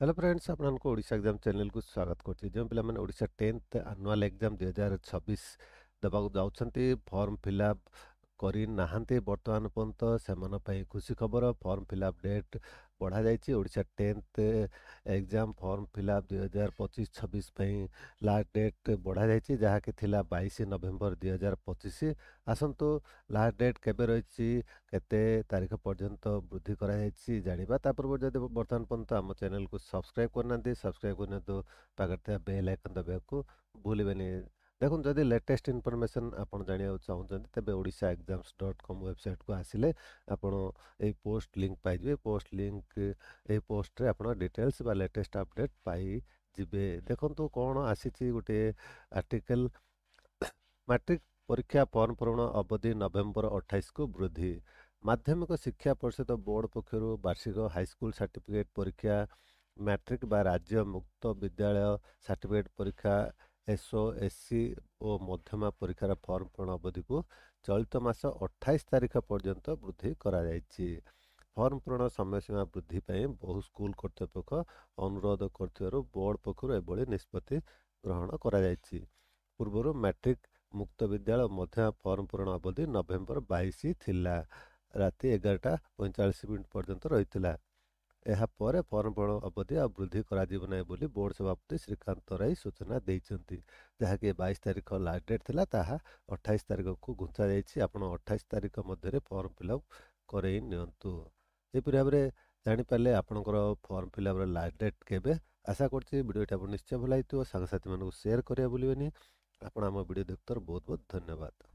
Hello friends आपको Odisha exam channel को स्वागत करछि जो पिला माने ओडिशा 10th एनुअल एग्जाम 2026 दबाक जाउछन्ती फॉर्म फिलअप करि नाहंती वर्तमान पर्यंत सेमन पई खुशी खबर फॉर्म फिलअप डेट बढ़ा जाइछि Odisha 10th exam form fill up 2025-26 पई लास्ट डेट बढ़ा जाइछि जहा कि थिला 22 नवेम्बर 2025 आसंतु लास्ट डेट केबे रहिछि केते तारीख पर्यंत वृद्धि करा जाइछि जानिबा ता पूर्व जदि वर्तमान पर्यंत आम चैनल को सब्सक्राइब करना सब्सक्राइब करने तो पाखे बेल आइकन दबाको भूलिबेनि देखो जदि लेटेस्ट इनफॉरमेशन आपन जानिया चाहते तेबे odishaexams.com वेबसाइट को आसिले आपण ए पोस्ट लिंक पाइबे पोस्ट लिंक ए पोस्ट रे आपण डिटेल्स बा लेटेस्ट अपडेट पाई जिबे देखंतु कोन आसीछि गोटे आर्टिकल मैट्रिक परीक्षा फॉर्म पूरण अवधि नवेम्बर 28 को वृद्धि माध्यमिक शिक्षा परिषद बोर्ड पक्षर वार्षिक हाईस्कूल सर्टिफिकेट परीक्षा मैट्रिक बा राज्य मुक्त विद्यालय सर्टिफिकेट परीक्षा एसओएससी और मध्यमा परीक्षार फॉर्म पूरण अवधि को चलित मास 28 तारीख पर्यंत वृद्धि करा जायछि फॉर्म पूरण समय सीमा वृद्धि पर बहु स्कूल कर्तृपक्ष अनुरोध कर बोर्ड पक्षर एभली निष्पत्ति ग्रहण करा जायछि पूर्व मैट्रिक मुक्त विद्यालय मध्य फॉर्म पूरण अवधि नवेम्बर 22 थिला राति 11:45 पर्यंत रही ଏହା ପରେ ଫର୍ମ ପୂରଣ ଅବଧି ଆଉ ବୃଦ୍ଧି କରାଯିବ ନାହିଁ ବୋଲି ବୋର୍ଡ ସଭାପତି ଶ୍ରୀକାନ୍ତ ରାୟ ସୂଚନା ଦେଇଛନ୍ତି ଯାହାକି 22 ତାରିଖ ଲାଷ୍ଟ ଡେଟ୍ ଥିଲା ତାହା 28 ତାରିଖକୁ ଘୁଞ୍ଚା ଯାଇଛି ଆପଣ 28 ତାରିଖ ମଧ୍ୟରେ ଫର୍ମ ଫିଲ୍ଅପ୍ କରେଇ ନିଅନ୍ତୁ ଏହିପରି ଭାବରେ ଜାଣିପାରିଲେ ଆପଣଙ୍କର ଫର୍ମ ଫିଲ୍ଅପ୍ର ଲାଷ୍ଟ ଡେଟ୍ କେବେ ଆଶା କରୁଛି ଭିଡ଼ିଓଟି ଆପଣ ନିଶ୍ଚୟ ଭଲ ହେଇଥିବ ସାଙ୍ଗସାଥିମାନଙ୍କୁ ସେୟାର କରିବା ଭୁଲିବେନି ଆପଣ ଆମ ଭିଡ଼ିଓ ଦେଖୁଥିବାରୁ ବହୁତ ବହୁତ ଧନ୍ୟବାଦ।